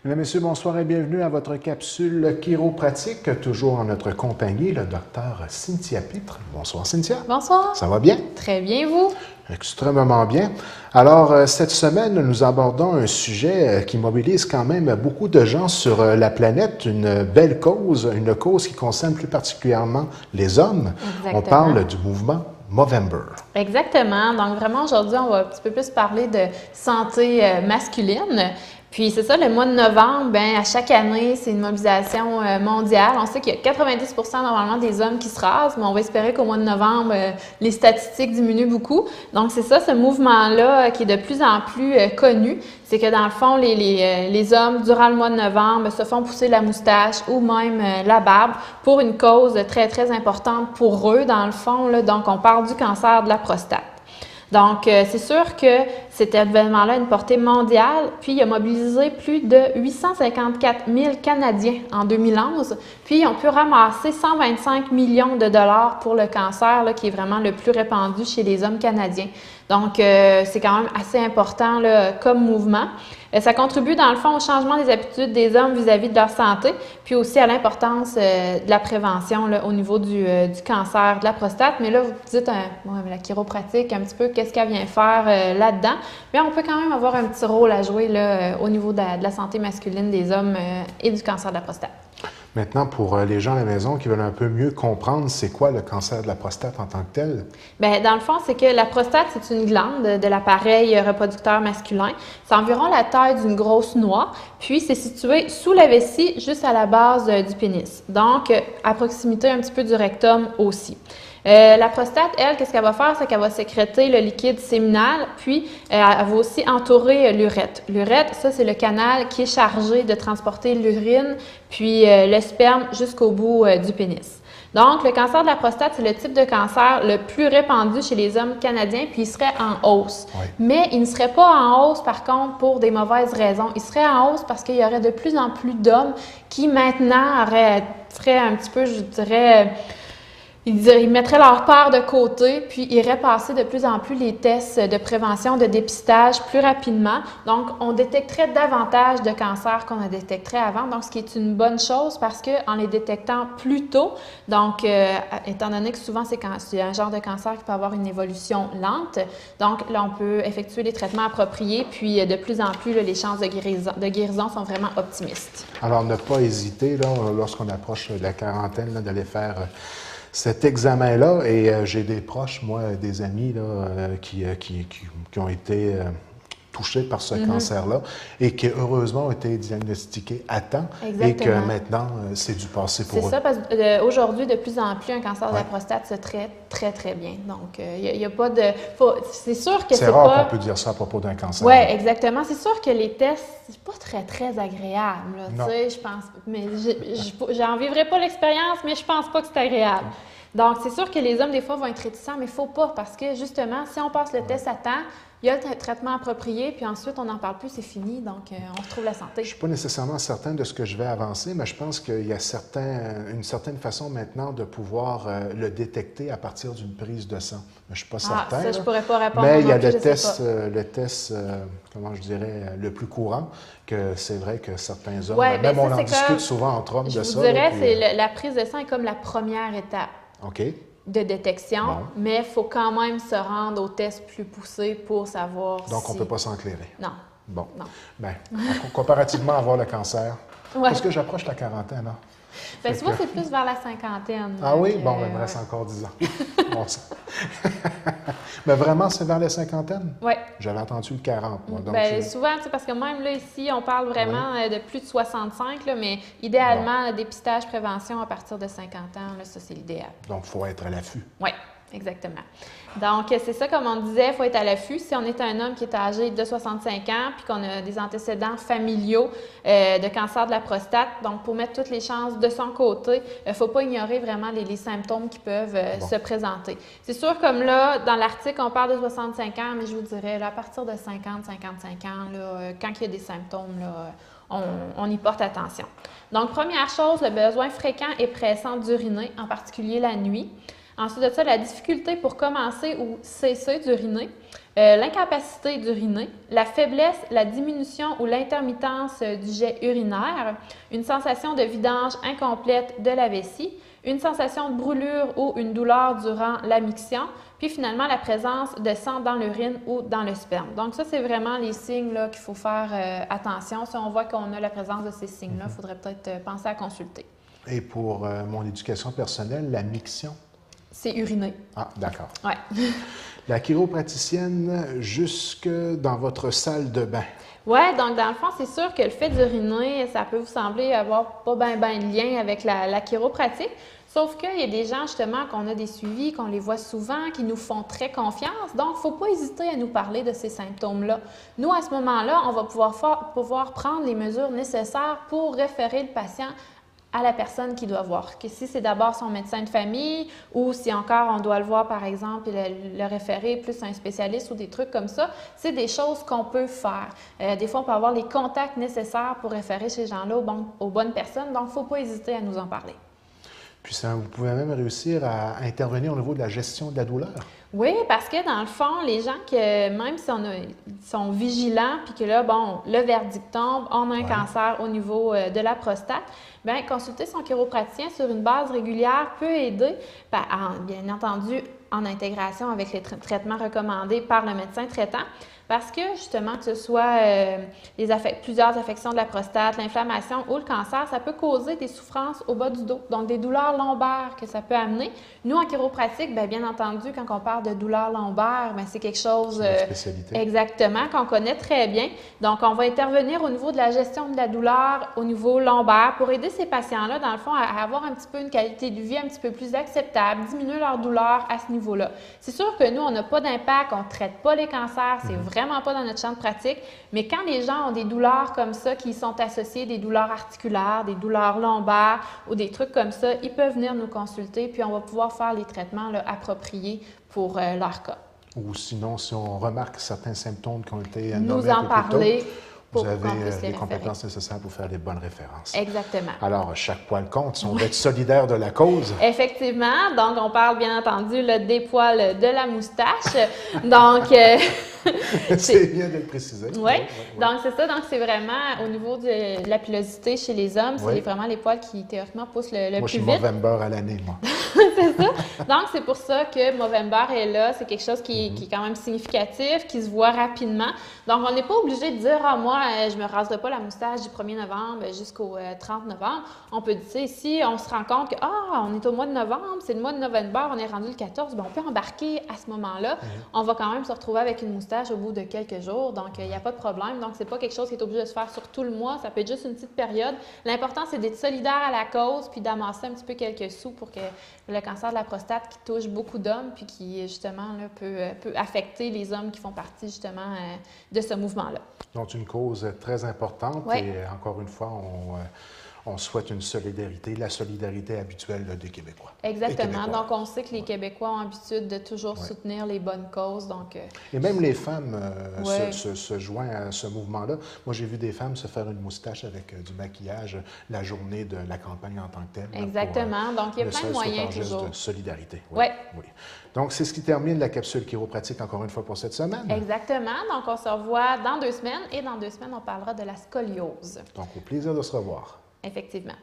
Mesdames, Messieurs, bonsoir et bienvenue à votre capsule chiropratique, toujours en notre compagnie, le docteur Cynthia Pitre. Bonsoir Cynthia. Bonsoir. Ça va bien? Très bien, vous? Extrêmement bien. Alors, cette semaine, nous abordons un sujet qui mobilise quand même beaucoup de gens sur la planète, une belle cause, une cause qui concerne plus particulièrement les hommes. Exactement. On parle du mouvement Movember. Exactement. Donc, vraiment, aujourd'hui, on va un petit peu plus parler de santé masculine. Puis, c'est ça, le mois de novembre, bien, à chaque année, c'est une mobilisation mondiale. On sait qu'il y a 90 normalement des hommes qui se rasent, mais on va espérer qu'au mois de novembre, les statistiques diminuent beaucoup. Donc, c'est ça, ce mouvement-là qui est de plus en plus connu. C'est que dans le fond, les hommes, durant le mois de novembre, se font pousser la moustache ou même la barbe pour une cause très, très importante pour eux, dans le fond. Là. Donc, on parle du cancer de la prostate. Donc, c'est sûr que cet événement-là a une portée mondiale, puis il a mobilisé plus de 854 000 Canadiens en 2011, puis ils ont pu ramasser 125 millions de dollars pour le cancer, là, qui est vraiment le plus répandu chez les hommes canadiens. Donc, c'est quand même assez important là, comme mouvement. Ça contribue, dans le fond, au changement des habitudes des hommes vis-à-vis de leur santé, puis aussi à l'importance de la prévention là, au niveau du cancer de la prostate. Mais là, vous dites, la chiropratique, un petit peu, qu'est-ce qu'elle vient faire là-dedans? Mais on peut quand même avoir un petit rôle à jouer là, au niveau de la santé masculine des hommes et du cancer de la prostate. Maintenant, pour les gens à la maison qui veulent un peu mieux comprendre, c'est quoi le cancer de la prostate en tant que tel? Bien, dans le fond, c'est que la prostate, c'est une glande de l'appareil reproducteur masculin. C'est environ la taille d'une grosse noix, puis c'est situé sous la vessie, juste à la base du pénis. Donc, à proximité un petit peu du rectum aussi. La prostate, elle, qu'est-ce qu'elle va faire? C'est qu'elle va sécréter le liquide séminal, puis elle va aussi entourer l'urètre. L'urètre, ça, c'est le canal qui est chargé de transporter l'urine, puis le sperme jusqu'au bout du pénis. Donc, le cancer de la prostate, c'est le type de cancer le plus répandu chez les hommes canadiens, puis il serait en hausse. Oui. Mais il ne serait pas en hausse, par contre, pour des mauvaises raisons. Il serait en hausse parce qu'il y aurait de plus en plus d'hommes qui, maintenant, feraient un petit peu, je dirais... Ils mettraient leur part de côté, puis iraient passer de plus en plus les tests de prévention, de dépistage plus rapidement. Donc, on détecterait davantage de cancers qu'on ne détecterait avant, donc ce qui est une bonne chose parce qu'en les détectant plus tôt, donc étant donné que souvent c'est un genre de cancer qui peut avoir une évolution lente, donc là, on peut effectuer les traitements appropriés, puis de plus en plus, là, les chances de guérison sont vraiment optimistes. Alors, ne pas hésiter, là, lorsqu'on approche de la quarantaine, là, d'aller faire cet examen-là. Et j'ai des proches, moi, des amis là, qui ont été touchés par ce cancer-là et qui, heureusement, ont été diagnostiqués à temps. Exactement. Et que maintenant, c'est du passé pour eux. C'est ça, parce qu'aujourd'hui, de plus en plus, un cancer de la prostate se traite très, très bien. Donc, il n'y a pas de... C'est sûr que c'est rare qu'on peut dire ça à propos d'un cancer. Oui, exactement. C'est sûr que les tests, c'est pas très, très agréable. Tu sais, je pense... Mais j'en vivrai pas l'expérience, mais je pense pas que c'est agréable. Donc, c'est sûr que les hommes, des fois, vont être réticents, mais il ne faut pas parce que, justement, si on passe le test à temps, il y a le traitement approprié, puis ensuite, on n'en parle plus, c'est fini, donc on retrouve la santé. Je ne suis pas nécessairement certain de ce que je vais avancer, mais je pense qu'il y a une certaine façon maintenant de pouvoir le détecter à partir d'une prise de sang. Mais je ne suis pas certain. Ça, je ne pourrais pas répondre. Mais il y a le test, comment je dirais, le plus courant, que c'est vrai que certains hommes, ouais, même ça, on en discute comme, souvent entre hommes de ça. Je vous dirais, la prise de sang est comme la première étape. OK. De détection, bon. Mais il faut quand même se rendre au test plus poussé pour savoir Donc, on ne peut pas s'enclairer. Non. Bon. Non. Bien, comparativement à avoir le cancer, ouais. Est-ce que j'approche la quarantaine? Hein? Bien, souvent, c'est plus vers la cinquantaine. Ah oui? Bon, il me reste encore 10 ans. Bon, mais vraiment, c'est vers la cinquantaine? Oui. J'avais entendu le 40, moi. Donc bien, souvent, parce que même là, ici, on parle vraiment de plus de 65, là, mais idéalement, le dépistage, prévention à partir de 50 ans, là, ça, c'est l'idéal. Donc, il faut être à l'affût. Oui. Exactement. Donc, c'est ça, comme on disait, il faut être à l'affût. Si on est un homme qui est âgé de 65 ans puis qu'on a des antécédents familiaux de cancer de la prostate, donc pour mettre toutes les chances de son côté, il ne faut pas ignorer vraiment les symptômes qui peuvent se présenter. C'est sûr, comme là, dans l'article, on parle de 65 ans, mais je vous dirais, là, à partir de 50-55 ans, là, quand il y a des symptômes, là, on y porte attention. Donc, première chose, le besoin fréquent et pressant d'uriner, en particulier la nuit. Ensuite de ça, la difficulté pour commencer ou cesser d'uriner, l'incapacité d'uriner, la faiblesse, la diminution ou l'intermittence du jet urinaire, une sensation de vidange incomplète de la vessie, une sensation de brûlure ou une douleur durant la miction, puis finalement la présence de sang dans l'urine ou dans le sperme. Donc ça, c'est vraiment les signes là, qu'il faut faire attention. Si on voit qu'on a la présence de ces signes-là, il faudrait peut-être penser à consulter. Et pour mon éducation personnelle, la miction? C'est uriner. Ah, d'accord. Ouais. La chiropraticienne jusque dans votre salle de bain. Oui, donc dans le fond, c'est sûr que le fait d'uriner, ça peut vous sembler avoir pas bien de lien avec la chiropratique. Sauf qu'il y a des gens, justement, qu'on a des suivis, qu'on les voit souvent, qui nous font très confiance. Donc, il ne faut pas hésiter à nous parler de ces symptômes-là. Nous, à ce moment-là, on va pouvoir prendre les mesures nécessaires pour référer le patient à la personne qui doit voir. Que si c'est d'abord son médecin de famille ou si encore on doit le voir, par exemple, et le référer plus à un spécialiste ou des trucs comme ça, c'est des choses qu'on peut faire. Des fois, on peut avoir les contacts nécessaires pour référer ces gens-là aux bonnes personnes. Donc, il ne faut pas hésiter à nous en parler. Puis ça, vous pouvez même réussir à intervenir au niveau de la gestion de la douleur. Oui, parce que dans le fond, les gens que même si sont vigilants, puis que là, bon, le verdict tombe, on a un cancer au niveau de la prostate, bien, consulter son chiropraticien sur une base régulière peut aider, bien entendu, en intégration avec les traitements recommandés par le médecin traitant. Parce que, justement, que ce soit plusieurs affections de la prostate, l'inflammation ou le cancer, ça peut causer des souffrances au bas du dos, donc des douleurs lombaires que ça peut amener. Nous, en chiropratique, bien entendu, quand on parle de douleurs lombaires, c'est quelque chose exactement qu'on connaît très bien. Donc, on va intervenir au niveau de la gestion de la douleur au niveau lombaire pour aider ces patients-là, dans le fond, à avoir un petit peu une qualité de vie un petit peu plus acceptable, diminuer leur douleur à ce niveau-là. C'est sûr que nous, on n'a pas d'impact, on ne traite pas les cancers, c'est vraiment pas dans notre champ de pratique, mais quand les gens ont des douleurs comme ça qui sont associées, des douleurs articulaires, des douleurs lombaires ou des trucs comme ça, ils peuvent venir nous consulter, puis on va pouvoir faire les traitements là, appropriés pour leur cas. Ou sinon, si on remarque certains symptômes qui ont été nommés nous en parler. Vous avez les compétences nécessaires pour faire les bonnes références. Exactement. Alors, chaque poil compte, si on veut être solidaire de la cause. Effectivement. Donc, on parle bien entendu là, des poils de la moustache. Donc, c'est bien de le préciser. Oui. Donc, c'est ça. Donc, c'est vraiment au niveau de la pilosité chez les hommes, c'est vraiment les poils qui, théoriquement, poussent le plus vite. Moi, je suis Movember à l'année, moi. C'est ça. Donc, c'est pour ça que Movember est là. C'est quelque chose qui est quand même significatif, qui se voit rapidement. Donc, on n'est pas obligé de dire « Ah, moi, je ne me raserai pas la moustache du 1er novembre jusqu'au 30 novembre. » On peut dire, si on se rend compte que « Ah, on est au mois de novembre, c'est le mois de November, on est rendu le 14, on peut embarquer à ce moment-là. On va quand même se retrouver avec une moustache au bout de quelques jours. Donc, il n'y a pas de problème. Donc, c'est pas quelque chose qui est obligé de se faire sur tout le mois. Ça peut être juste une petite période. L'important, c'est d'être solidaire à la cause puis d'amasser un petit peu quelques sous pour que le cancer de la prostate qui touche beaucoup d'hommes puis qui, justement, là, peut affecter les hommes qui font partie, justement, de ce mouvement-là. Donc, une cause très importante et encore une fois, on souhaite une solidarité, la solidarité habituelle des Québécois. Exactement. Donc, on sait que les Québécois ont l'habitude de toujours soutenir les bonnes causes. Donc, et même les femmes se joignent à ce mouvement-là. Moi, j'ai vu des femmes se faire une moustache avec du maquillage la journée de la campagne en tant que telle. Exactement. Donc, il y a plein de moyens toujours. De solidarité. Oui. Donc, c'est ce qui termine la capsule chiropratique encore une fois pour cette semaine. Exactement. Donc, on se revoit dans 2 semaines et dans 2 semaines, on parlera de la scoliose. Donc, au plaisir de se revoir. Effectivement.